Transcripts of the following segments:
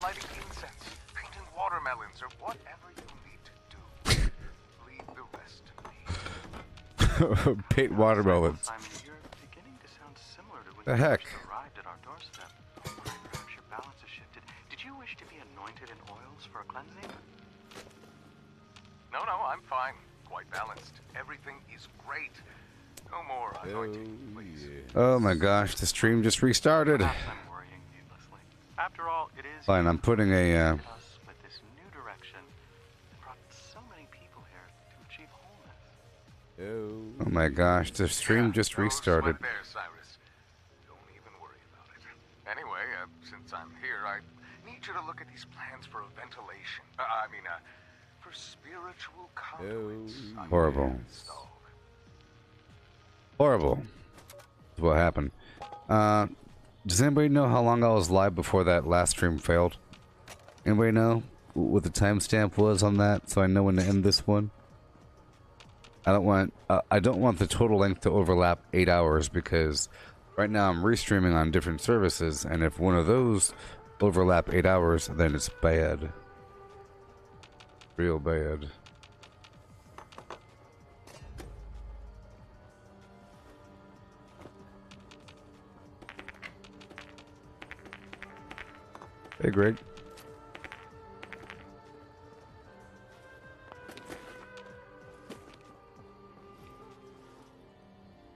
lighting incense, painting watermelons, or whatever you need to do. Leave the rest to me. Paint watermelons. Simon, you're beginning to sound similar to when The you heck? first arrived at our doorstep. Perhaps your balance has shifted. Did you wish to be anointed in oils for a cleansing? No, I'm fine. Quite balanced. Everything is great. No more anointing, please. Oh my gosh, the stream just restarted. Perhaps I'm worrying needlessly. After all, it is Fine, I'm putting a us with this new direction that brought so many people here to achieve wholeness. Oh my gosh, the stream just restarted. There, Cyrus. Don't even worry about it. Anyway, since I'm here, I need you to look at these plans for a ventilation. For spiritual conduits. Horrible. Horrible. That's what happened. Does anybody know how long I was live before that last stream failed? Anybody know what the timestamp was on that, so I know when to end this one? I don't want the total length to overlap 8 hours, because right now I'm restreaming on different services, and if one of those overlap 8 hours, then it's bad. Real bad. Hey, Greg.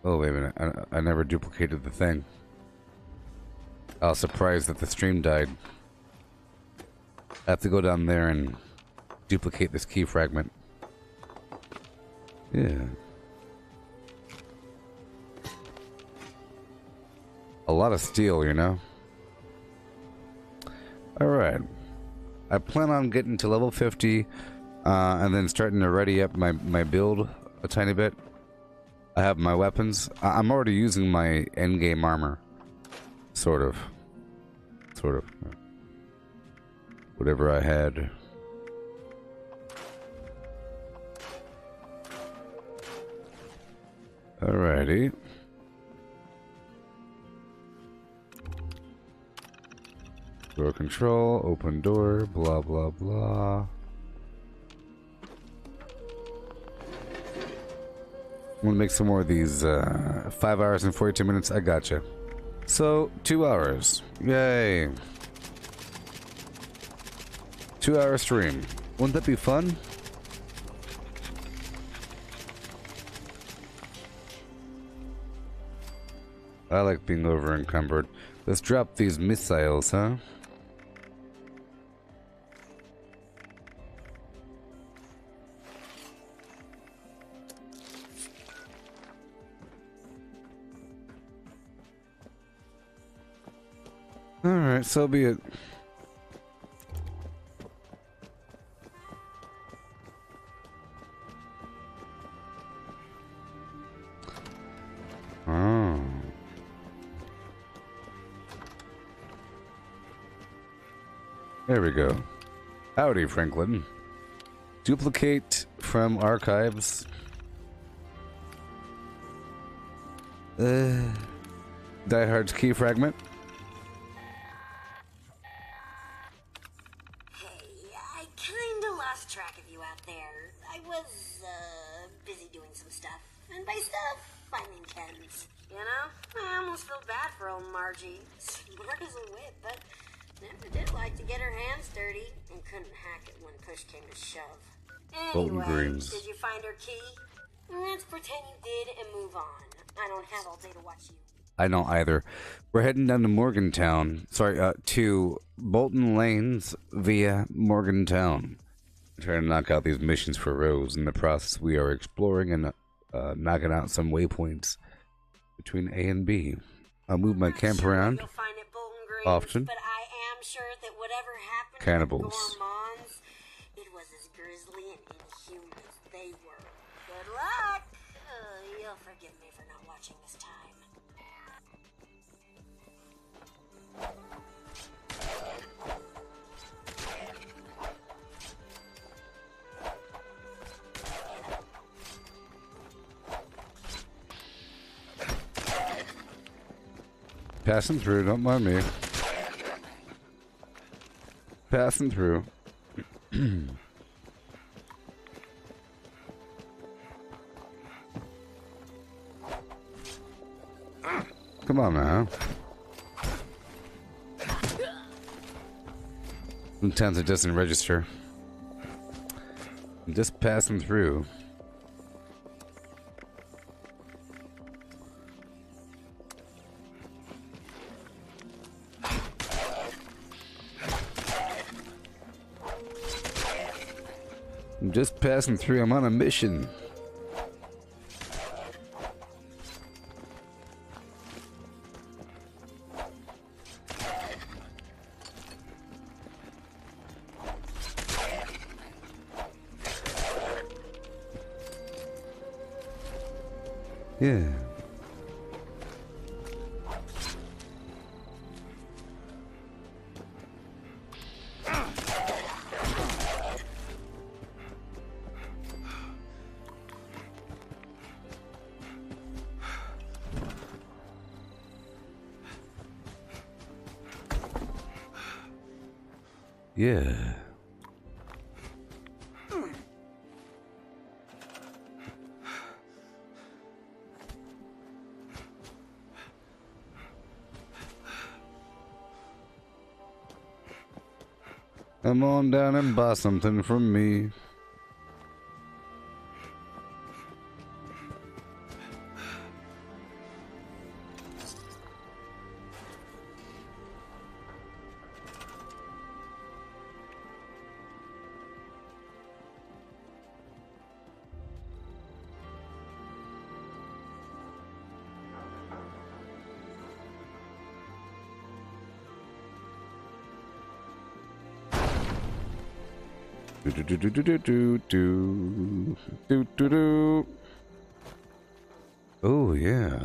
Oh, wait a minute. I never duplicated the thing. I was surprised that the stream died. I have to go down there and duplicate this key fragment. Yeah. A lot of steel, you know? Alright. I plan on getting to level 50 and then starting to ready up my build a tiny bit. I have my weapons. I'm already using my endgame armor. Sort of. Whatever I had. Alrighty. Door control, open door, blah blah blah. I'm gonna make some more of these 5 hours and 42 minutes. I gotcha. So 2 hours. Yay. 2 hour stream. Wouldn't that be fun? I like being over encumbered. Let's drop these missiles, huh? Alright, so be it. Oh. There we go. Howdy, Franklin. Duplicate from archives. Diehard's key fragment. Hey, I kinda lost track of you out there. I was, busy doing some stuff. And by stuff, I mean Ken's. You know? I almost feel bad for old Margie. Smart as a whip, but never did like to get her hands dirty, and couldn't hack it when push came to shove. Golden Anyway, greens. did you find her key? Let's pretend you did and move on. I don't have all day to watch you. I don't either. We're heading down to Morgantown. Sorry, to Bolton Lanes via Morgantown. Trying to knock out these missions for Rose. In the process, we are exploring and knocking out some waypoints between A and B. I'll move my camp around You'll find at Bolton Greens, often. but I am sure that whatever happened Cannibals. to the Gourmands, it was as grisly and inhuman as they were. Good luck! You'll forgive me for not watching this time. Passing through, don't mind me. passing through. Come on, man. Sometimes it doesn't register. I'm just passing through. I'm just passing through. I'm on a mission. Yeah. Yeah. Come on down and buy something from me. Oh yeah.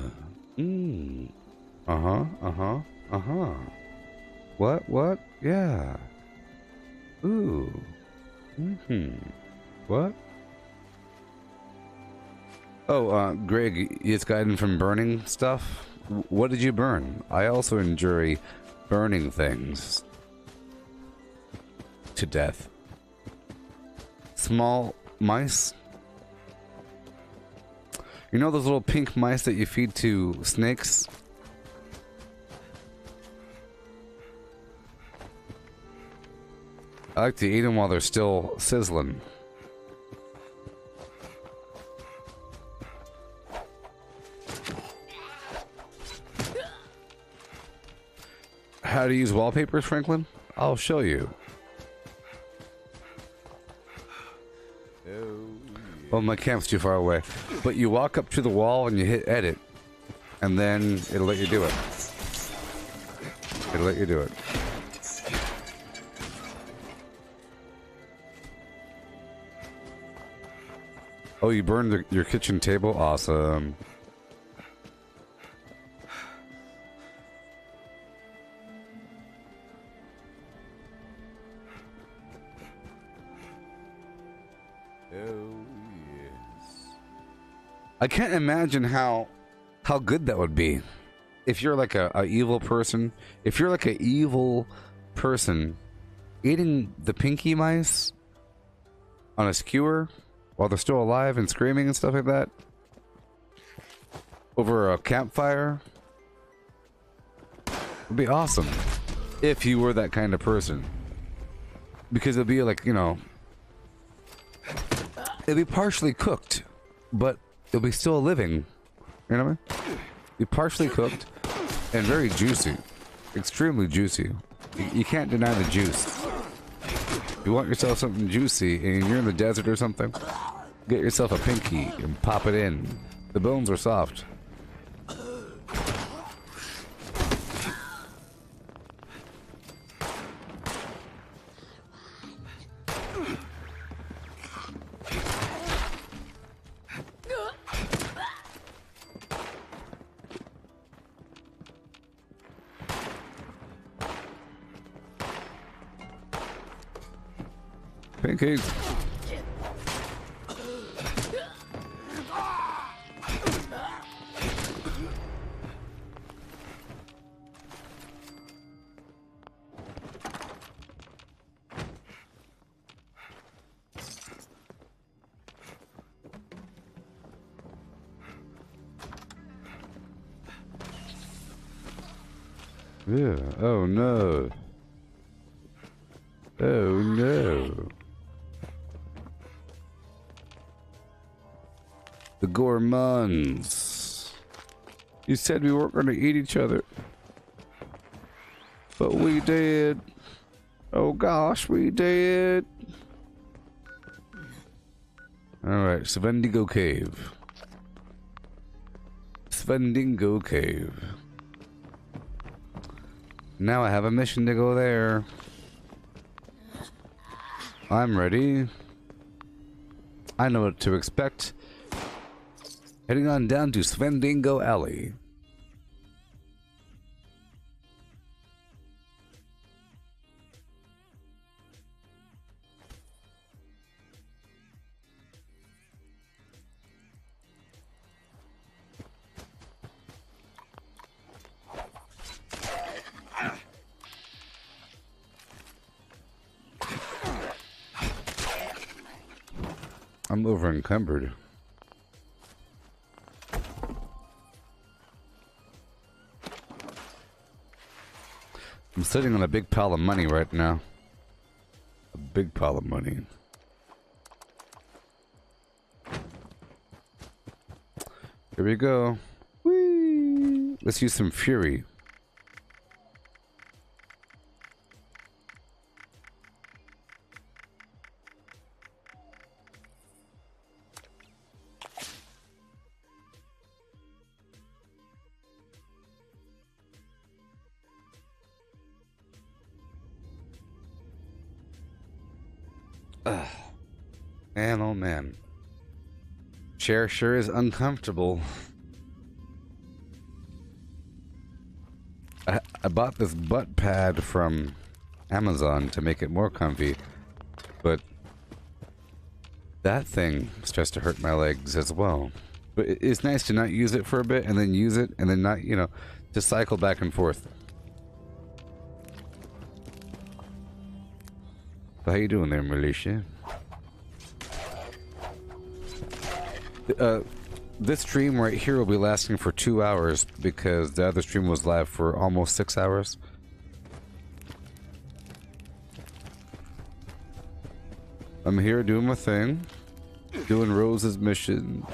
What? Yeah. Ooh. What? Oh, Greg, it's gotten from burning stuff. What did you burn? I also enjoy burning things to death. Small mice. You know those little pink mice that you feed to snakes? I like to eat them while they're still sizzling. How to use wallpapers, Franklin? I'll show you. Well, my camp's too far away. But you walk up to the wall and you hit edit. And then it'll let you do it. It'll let you do it. Oh, you burned your kitchen table? Awesome. I can't imagine how good that would be. If you're like a evil person, if you're like an evil person eating the pinky mice on a skewer while they're still alive and screaming and stuff like that over a campfire, would be awesome if you were that kind of person. Because it'd be like, you know, it'd be partially cooked, but it'll be still living. You know what I mean? Be partially cooked and very juicy. Extremely juicy. You can't deny the juice. You want yourself something juicy and you're in the desert or something, get yourself a pinky and pop it in. The bones are soft. Pancakes. Yeah. Oh no. Oh no. The gourmands. You said we weren't gonna eat each other. But we did. Oh gosh, we did. Alright, Svendigo Cave. Svendingo Cave. Now I have a mission to go there. I'm ready. I know what to expect. Heading on down to Svendingo Alley. I'm over encumbered. I'm sitting on a big pile of money right now. A big pile of money. Here we go. Whee! Let's use some fury. Man, oh man. Chair sure is uncomfortable. I bought this butt pad from Amazon to make it more comfy, but that thing starts to hurt my legs as well. But it's nice to not use it for a bit and then use it and then not, you know, to cycle back and forth. So how you doing there, Militia? This stream right here will be lasting for 2 hours because the other stream was live for almost 6 hours. I'm here doing my thing, doing Rose's mission.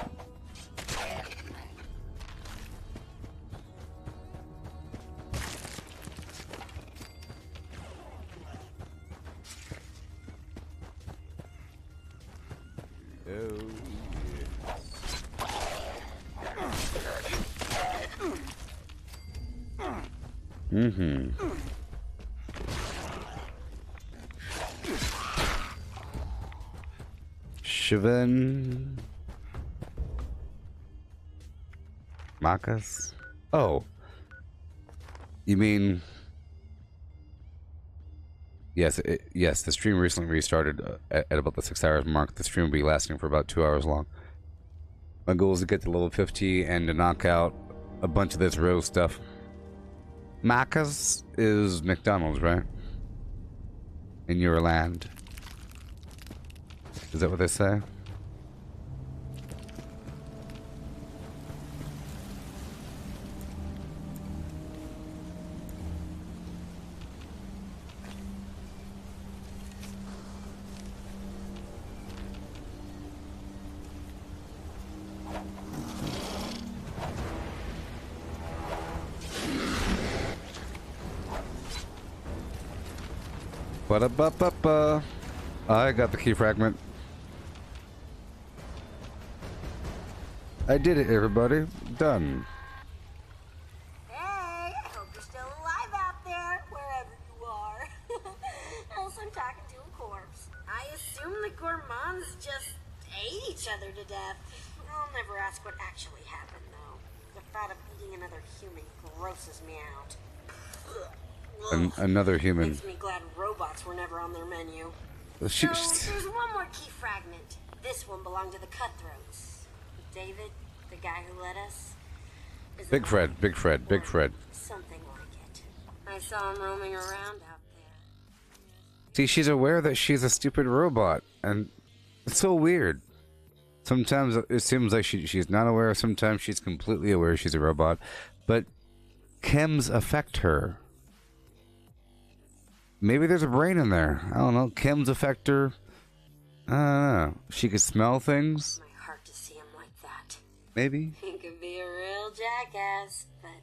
Shivan Marcus? Oh. You mean yes, yes, the stream recently restarted at about the 6 hours mark. The stream will be lasting for about 2 hours long. My goal is to get to level 50 and to knock out a bunch of this rose stuff. Macca's is McDonald's, right? In your land. Is that what they say? Ba-da-ba-ba-ba. I got the key fragment. I did it, everybody. Done. Hey, I hope you're still alive out there, wherever you are. Else I'm talking to a corpse. I assume the gourmands just ate each other to death. I'll never ask what actually happened, though. The thought of eating another human grosses me out. Another human. Makes me glad robots were never on their menu. There's one more key fragment. This one belonged to the Cutthroats. David, the guy who led us, is Big Fred, Big Fred, Big Fred. something like it. I saw him roaming around out there. See, she's aware that she's a stupid robot, and it's so weird. Sometimes it seems like she's not aware, sometimes she's completely aware she's a robot, but chems affect her. Maybe there's a brain in there. I don't know. Chems affect her. I don't know. She could smell things. My heart to see him like that. Maybe. He could be a real jackass, but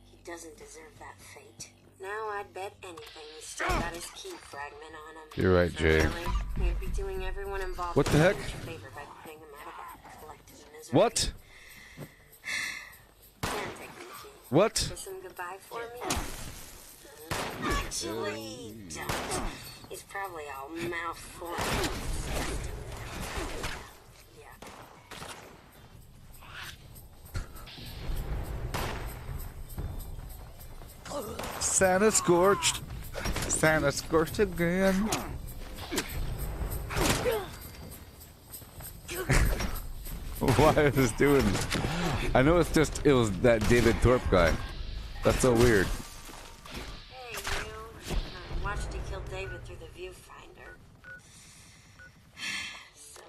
he doesn't deserve that fate. Now I'd bet anything he's still got his key fragment on him. You're right, So Jay. really, he'd be doing everyone involved What the heck? a favor by putting them out of our collective misery. What? Can't take the key. What? Kiss him goodbye for me? Actually, don't. He's probably all mouth full of yeah. Santa scorched. Santa scorched again. Why is this doing? I know it's just it was that David Thorpe guy. That's so weird. Hey, you. I watched you kill David through the viewfinder. So,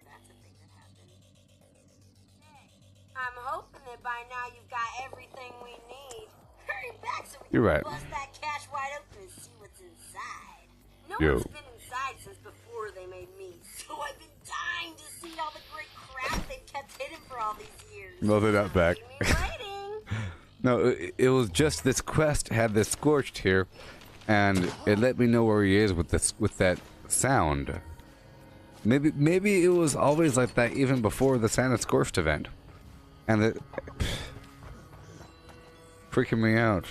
that's a thing that happened. Hey, I'm hoping that by now you've got everything we need. Hurry back so we You're can right. bust that cache wide open and see what's inside. No Yo. one's been inside since before they made me, so I've been dying to see all the great crap they've kept hidden for all these years. No, they're not back. Keep me waiting. No, it was just this quest had this scorched here, and it let me know where he is with this with that sound. Maybe it was always like that even before the Santa Scorched event, and it freaking me out.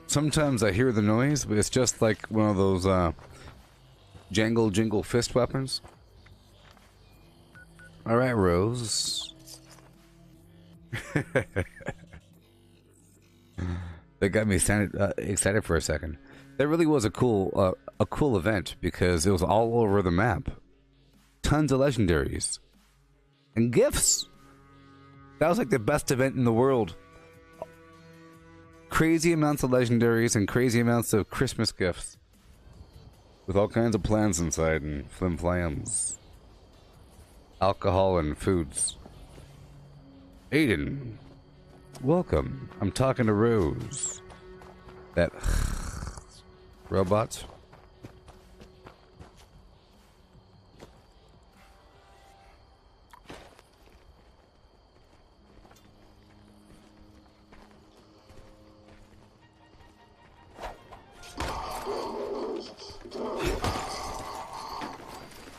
Sometimes I hear the noise, but it's just like one of those jangle jingle fist weapons. All right, Rose. That got me excited for a second. That really was a cool event because it was all over the map. Tons of legendaries and gifts. That was like the best event in the world. Crazy amounts of legendaries and crazy amounts of Christmas gifts with all kinds of plans inside and flim-flams, alcohol and foods. Aiden. Welcome. I'm talking to Rose. That robot.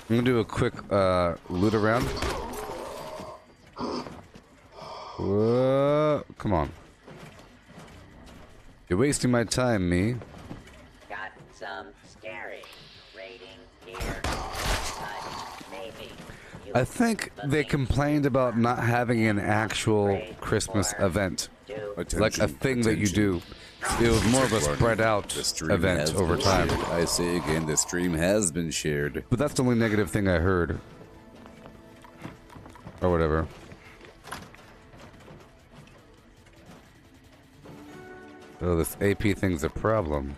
I'm gonna do a quick loot around. Whoa, come on. You're wasting my time, me. Got some scary rating here, but maybe you I think they complained about not having an actual Christmas event. Like a thing that you do. It was more of a spread out event over time. I say again, the stream has been shared. But that's the only negative thing I heard. Or whatever. Oh, this AP thing's a problem.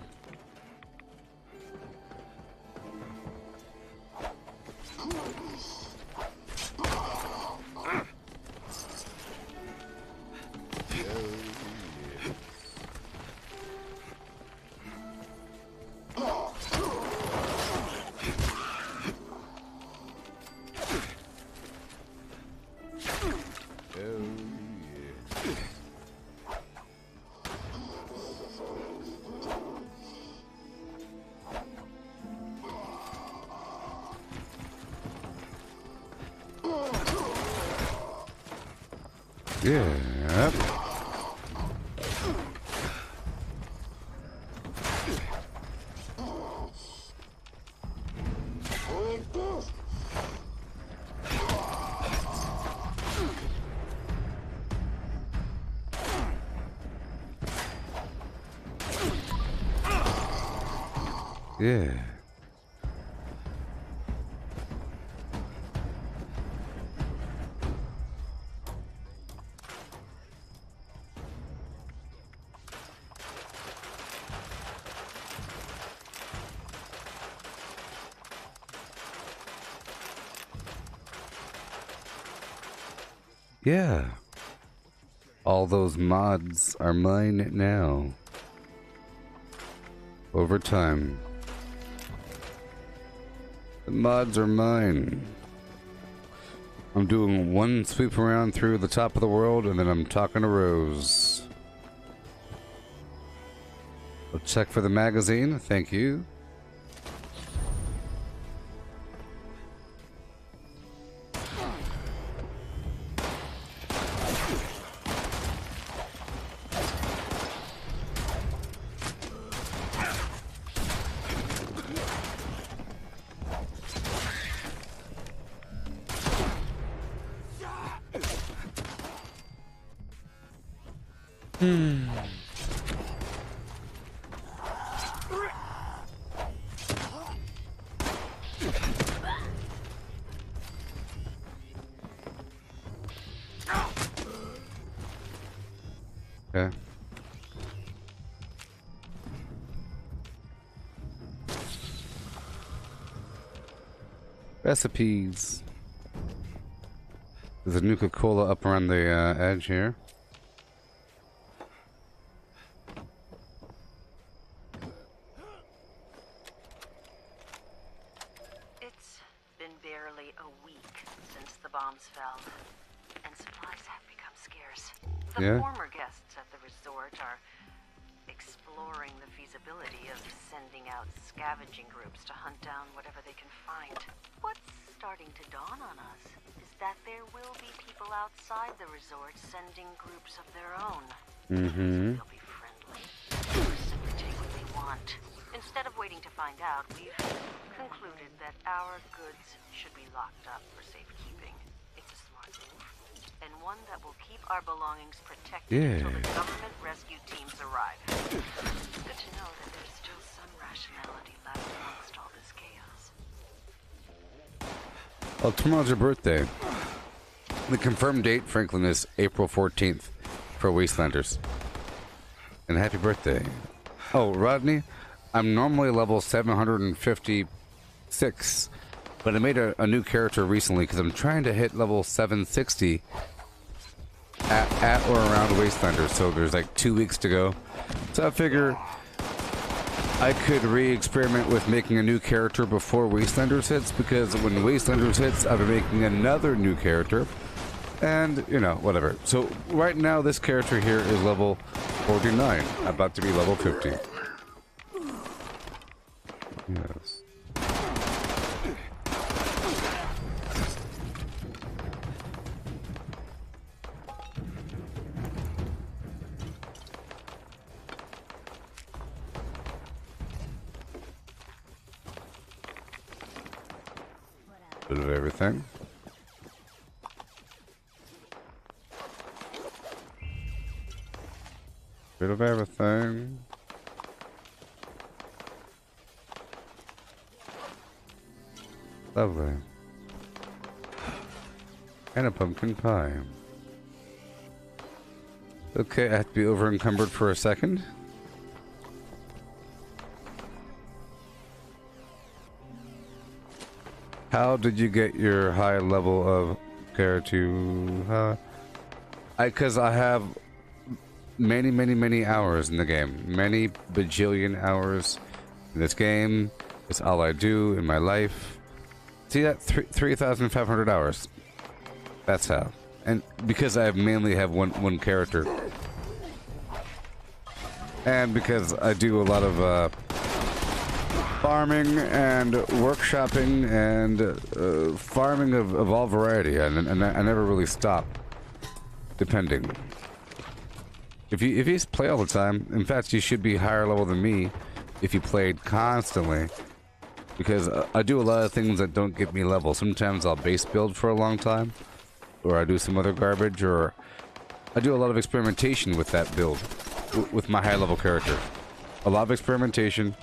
Yeah. Yeah. Yeah. All those mods are mine now. over time. The mods are mine. I'm doing one sweep around through the top of the world, and then I'm talking to Rose. I'll check for the magazine. Thank you. Okay. Recipes. There's a Nuka-Cola up around the edge here. It's been barely a week since the bombs fell, and supplies have become scarce. The Yeah. former guests at the resort are exploring the feasibility of sending out scavenging groups to hunt down whatever they can find. What's starting to dawn on us is that there will be people outside the resort sending groups of their own. Mm-hmm. They'll be friendly, or simply take what they want. Instead of waiting to find out, we've concluded that our goods should be locked up for safekeeping. It's a smart move, and one that will keep our belongings protected until the government rescue teams arrive. Good to know that there's still some rationality left amongst all this chaos. Oh, tomorrow's your birthday. The confirmed date, Franklin, is April 14th for Wastelanders. And happy birthday. Oh, Rodney, I'm normally level 756, but I made a new character recently because I'm trying to hit level 760 at or around Wastelanders, so there's like 2 weeks to go. So I figure I could re-experiment with making a new character before Wastelanders hits, because when Wastelanders hits, I'll be making another new character. And, you know, whatever. So right now, this character here is level 49, about to be level 50. Yes. Bit of everything. Bit of everything. Lovely. And a pumpkin pie. Okay, I have to be over encumbered for a second. How did you get your high level of character? Because I have many hours in the game. Many bajillion hours in this game. It's all I do in my life. See that? 3,500 hours. That's how. And because I mainly have one character. And because I do a lot of farming and workshopping and farming of all variety. And I never really stop. Depending. If you play all the time, in fact, you should be higher level than me if you played constantly. Because I do a lot of things that don't get me level. Sometimes I'll base build for a long time, or I do some other garbage, or I do a lot of experimentation with that build, with my high level character. A lot of experimentation.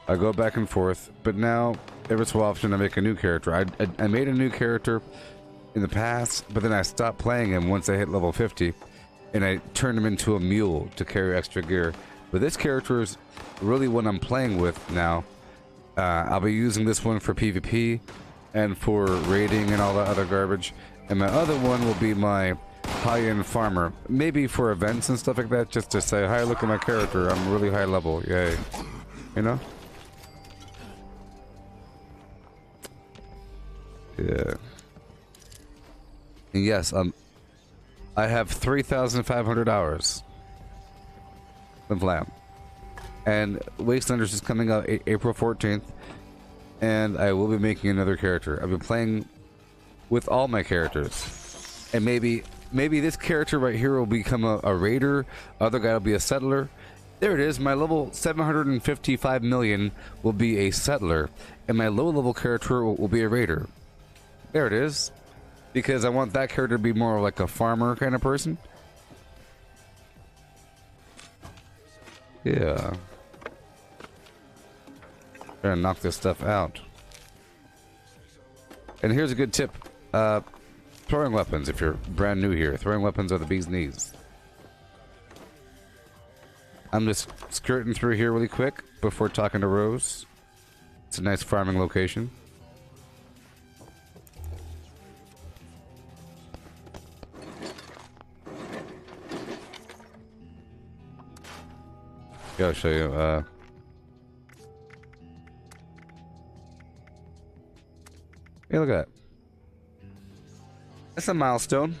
I go back and forth, but now every so often I make a new character. I made a new character in the past, but then I stopped playing him once I hit level 50, and I turned him into a mule to carry extra gear. But this character is really what I'm playing with now. I'll be using this one for PvP and for raiding and all that other garbage. And my other one will be my high-end farmer. Maybe for events and stuff like that, just to say, hi, look at my character. I'm really high level. Yay. you know? Yeah. And yes, I have 3,500 hours of LAM. And Wastelanders is coming out April 14th, and I will be making another character. I've been playing with all my characters, and maybe this character right here will become a raider, other guy will be a settler. There it is, my level 755 million will be a settler, and my low level character will be a raider. There it is, because I want that character to be more like a farmer kind of person. Yeah. Trying to knock this stuff out. And here's a good tip. Throwing weapons, if you're brand new here. Throwing weapons are the bee's knees. I'm just skirting through here really quick before talking to Rose. It's a nice farming location. Yeah, I'll show you. Hey, look at that. That's a milestone.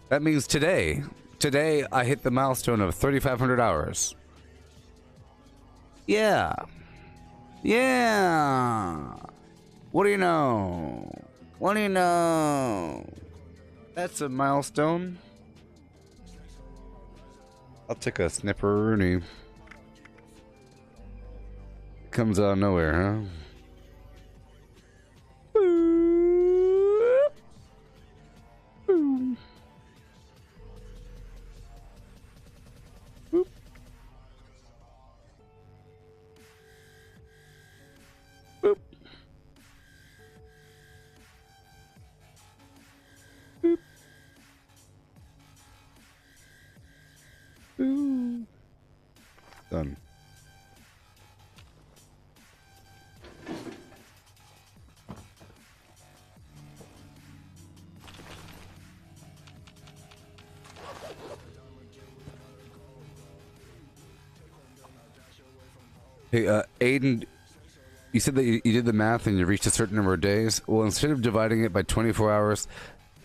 That means today I hit the milestone of 3,500 hours. Yeah. Yeah. What do you know? What do you know? That's a milestone. I'll take a snipperoonie. Comes out of nowhere, huh? Done. Hey, Aiden, you said that you did the math and you reached a certain number of days. Well, instead of dividing it by 24 hours,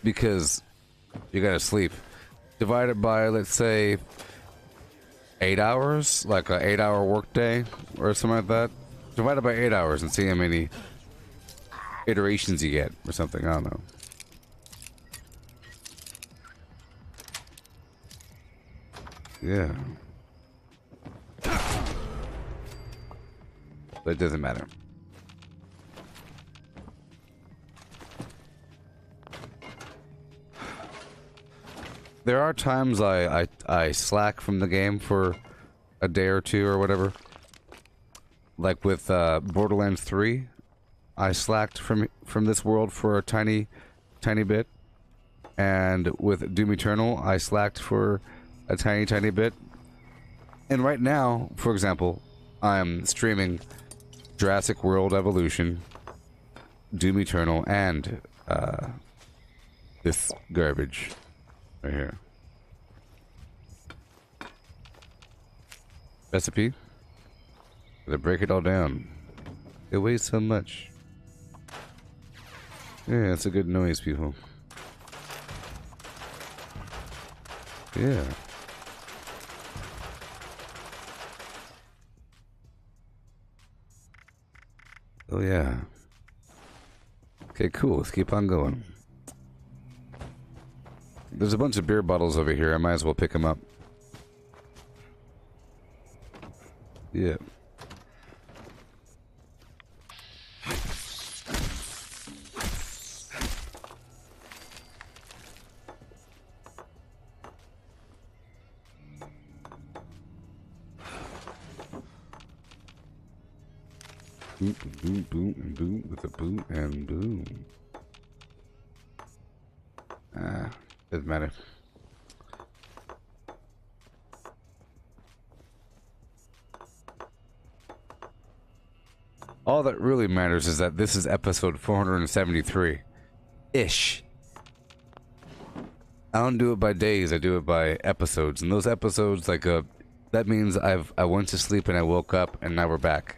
because you gotta sleep, divide it by, let's say, 8 hours, like an 8-hour workday or something like that. Divide it by 8 hours and see how many iterations you get or something. I don't know. Yeah. But it doesn't matter. There are times I slack from the game for a day or two or whatever. Like with Borderlands 3, I slacked from this world for a tiny bit. And with Doom Eternal, I slacked for a tiny bit. And right now, for example, I'm streaming Jurassic World Evolution, Doom Eternal, and this garbage right here. Recipe? Gotta break it all down. It weighs so much. Yeah, it's a good noise, people. Yeah. Oh yeah. Okay, cool. Let's keep on going. There's a bunch of beer bottles over here. I might as well pick them up. Yeah. Boom, boom, boom, and boom, with a boom and boom. Doesn't matter. All that really matters is that this is episode 473-ish. I don't do it by days, I do it by episodes. And those episodes, like that means I went to sleep and I woke up and now we're back.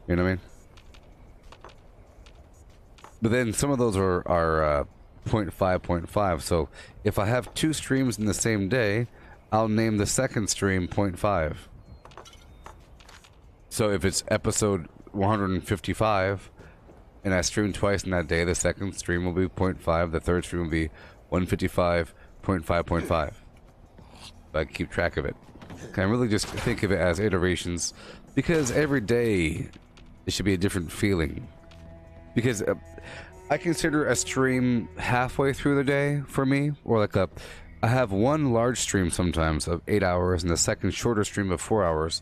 You know what I mean? But then some of those are 0.5. So if I have 2 streams in the same day, I'll name the second stream 0.5. So if it's episode 155 and I stream twice in that day, the second stream will be 0.5, the third stream will be 155.5.5. I keep track of it. I really just think of it as iterations, because every day it should be a different feeling. Because I consider a stream halfway through the day for me, or like I have one large stream sometimes of 8 hours and the second shorter stream of 4 hours.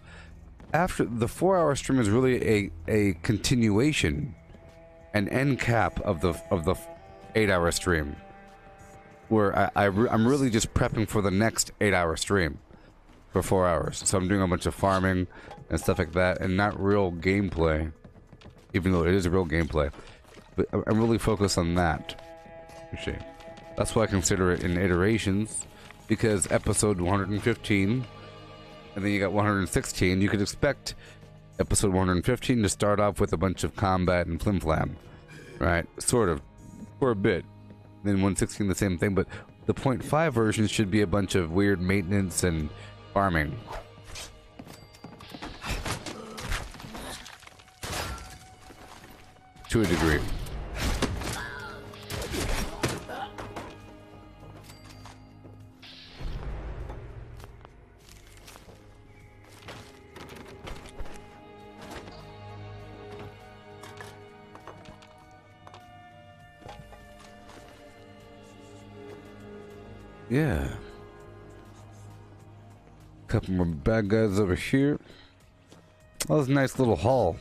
After the 4-hour stream is really a continuation, an end cap of the 8-hour stream, where I'm really just prepping for the next 8-hour stream for 4 hours. So I'm doing a bunch of farming and stuff like that, and not real gameplay, even though it is real gameplay. But I'm really focused on that. That's why I consider it in iterations, because episode 115, and then you got 116. You could expect episode 115 to start off with a bunch of combat and flim-flam, right? Sort of, for a bit. Then 116 the same thing, but the 0.5 version should be a bunch of weird maintenance and farming. To a degree. Yeah. Couple more bad guys over here. Oh, that's a nice little haul.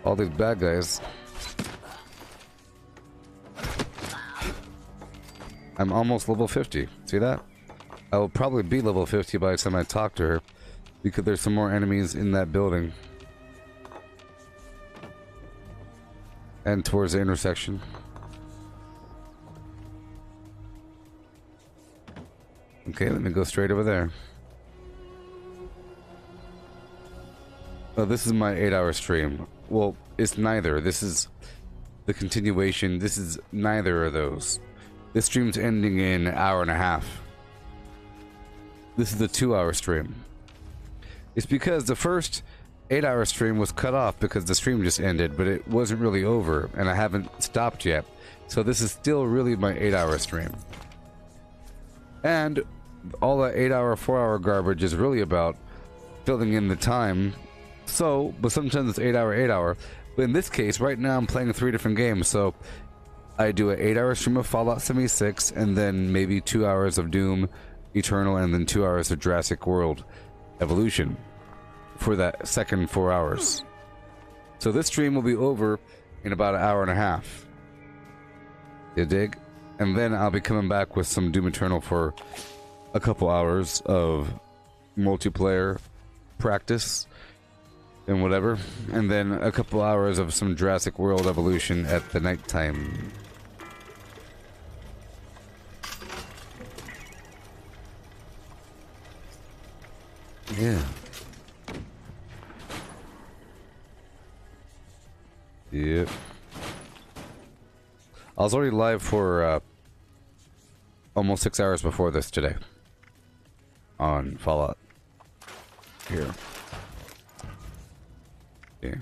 All these bad guys. I'm almost level 50. See that? I will probably be level 50 by the time I talk to her, because there's some more enemies in that building. And towards the intersection. Okay, let me go straight over there. Oh, this is my 8-hour stream. Well, it's neither. This is the continuation. This is neither of those. This stream's ending in an hour and a half. This is the 2-hour stream. It's because the first 8-hour stream was cut off because the stream just ended, but it wasn't really over, and I haven't stopped yet. So this is still really my 8-hour stream. And all that 8-hour, 4-hour garbage is really about filling in the time. So, but sometimes it's 8-hour, 8-hour. But in this case, right now I'm playing 3 different games. So I do an 8-hour stream of Fallout 76, and then maybe 2 hours of Doom Eternal, and then 2 hours of Jurassic World Evolution for that second 4 hours. So this stream will be over in about an hour and a half. You dig? And then I'll be coming back with some Doom Eternal for a couple hours of multiplayer practice and whatever. And then a couple hours of some Jurassic World Evolution at the nighttime. Yeah. Yep. I was already live for almost 6 hours before this today on Fallout. Here. Yeah.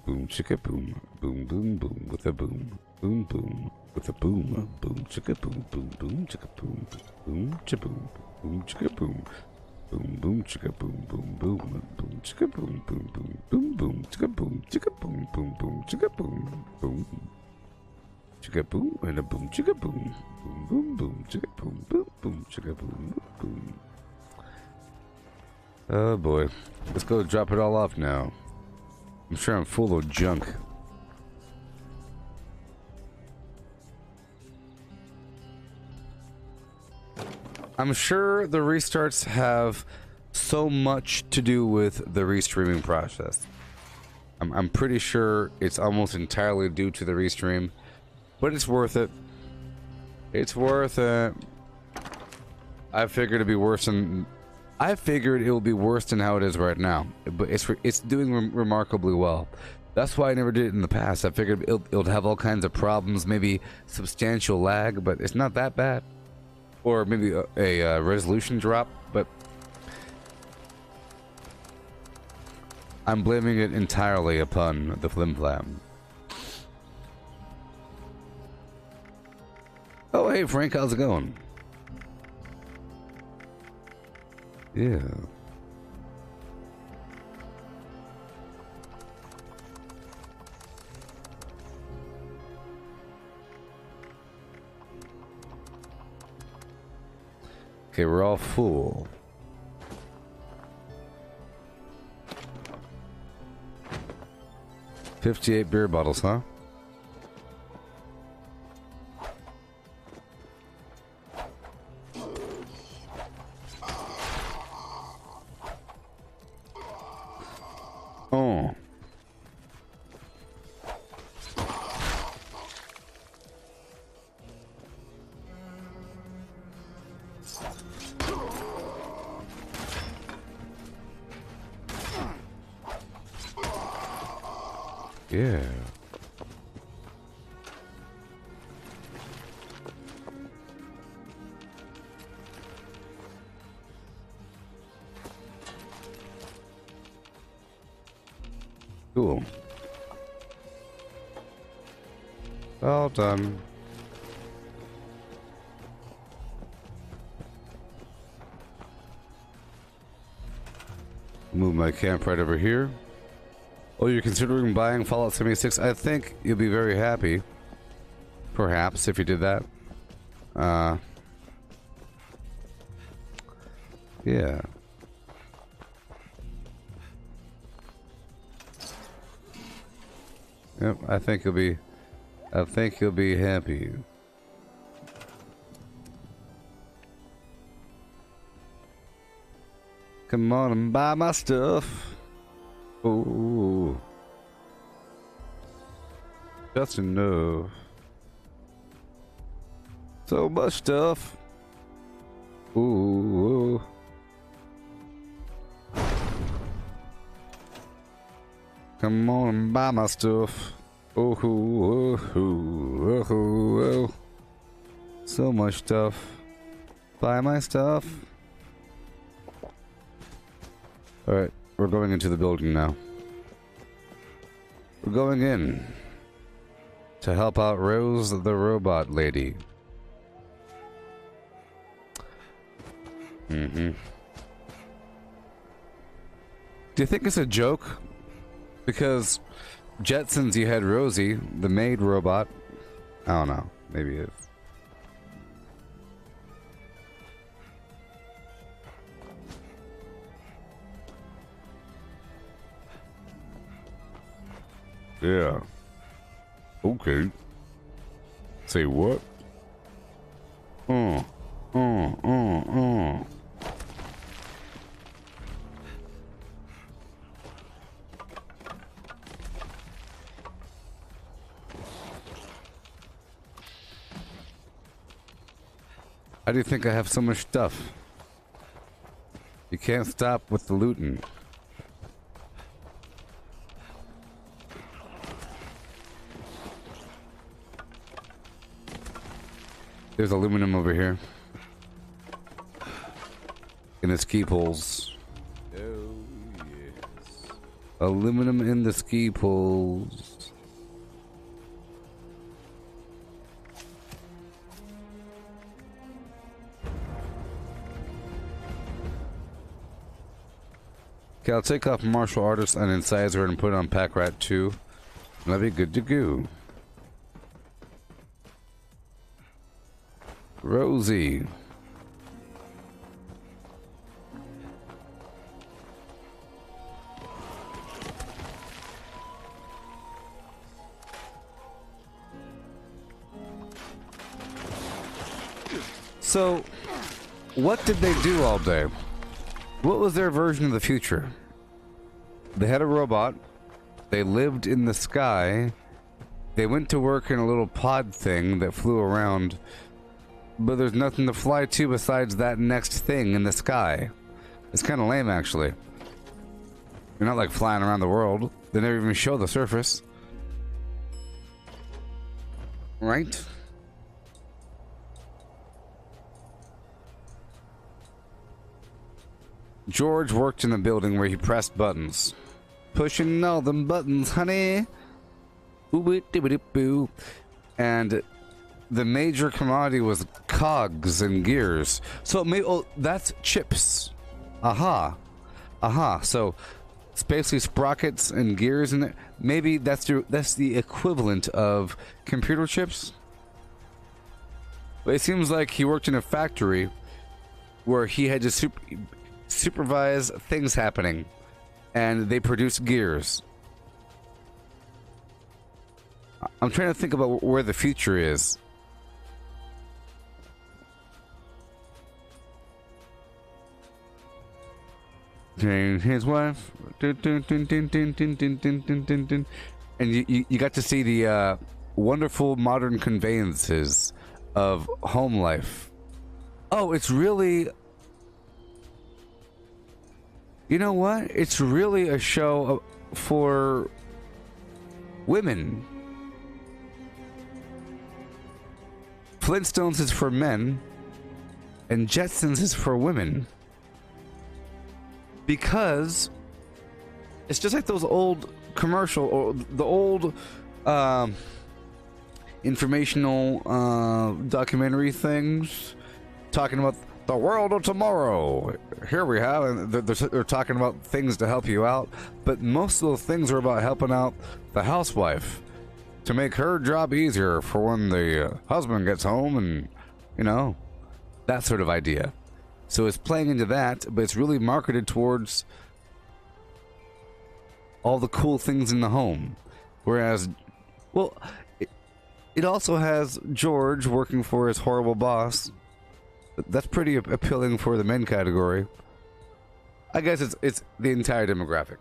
Boom chicka boom, boom boom boom with a boom, boom boom with a boom, boom chicka boom, boom boom chicka boom, boom chaboom, boom chicka boom. Boom boom chicka boom boom boom boom chicka boom boom boom boom boom chicka boom boom boom chicka boom boom chicka boom and a boom chicka boom boom boom boom chicka boom boom boom chicka boom boom. Oh boy, let's go drop it all off now. I'm sure I'm full of junk. I'm sure the restarts have so much to do with the restreaming process. I'm pretty sure it's almost entirely due to the restream, but it's worth it. It's worth it. I figured it'd be worse than. I figured it will be worse than how it is right now, but it's doing remarkably well. That's why I never did it in the past. I figured it'll have all kinds of problems, maybe substantial lag, but it's not that bad. Or maybe a resolution drop, but I'm blaming it entirely upon the flim-flam. Oh, hey Frank, how's it going? Yeah. Okay, we're all full. $58 beer bottles, huh? Oh. Yeah. Cool. All done. Move my camp right over here. Oh, you're considering buying Fallout 76? I think you'll be very happy. Perhaps, if you did that. Yeah. Yep, I think you'll be happy. Come on and buy my stuff. Ooh. Just enough. So much stuff. Ooh. Come on and buy my stuff. Oh, oh, oh, oh, oh. So much stuff. Buy my stuff. Alright, we're going into the building now. We're going in to help out Rose the robot lady. Do you think it's a joke? Because Jetsons, you had Rosie, the maid robot. I don't know. Maybe it is. Yeah. Okay. Say what? How do you think I have so much stuff? You can't stop with the looting. There's aluminum over here. In the ski poles. Oh, yes. Aluminum in the ski poles. Okay, I'll take off Martial Artist and Incisor and put it on Pack Rat 2. And I'll be good to go. Rosie. So, what did they do all day? What was their version of the future? They had a robot. They lived in the sky. They went to work in a little pod thing that flew around. but there's nothing to fly to besides that next thing in the sky. It's kind of lame, actually. You're not like flying around the world. They never even show the surface. Right? George worked in the building where he pressed buttons. Pushing all them buttons, honey. Ooh-boo-doo-boo-doo-boo. And the major commodity was cogs and gears. So that's chips. Aha. So it's basically sprockets and gears in there. Maybe that's the equivalent of computer chips. But it seems like he worked in a factory where he had to supervise things happening, and they produce gears. I'm trying to think about where the future is. His wife, and you got to see the wonderful modern conveyances of home life. Oh, it's really, you know what? It's really a show for women. Flintstones is for men, and Jetsons is for women. Because it's just like those old commercial or the old informational documentary things talking about the world of tomorrow. Here we have, and they're talking about things to help you out, but most of those things are about helping out the housewife to make her job easier for when the husband gets home, and you know, that sort of idea. So it's playing into that, but it's really marketed towards all the cool things in the home. Whereas, well, it also has George working for his horrible boss. That's pretty appealing for the men category. I guess it's the entire demographic.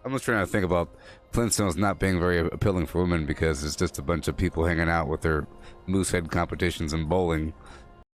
I'm just trying to think about Flintstones not being very appealing for women because it's just a bunch of people hanging out with their moosehead competitions and bowling.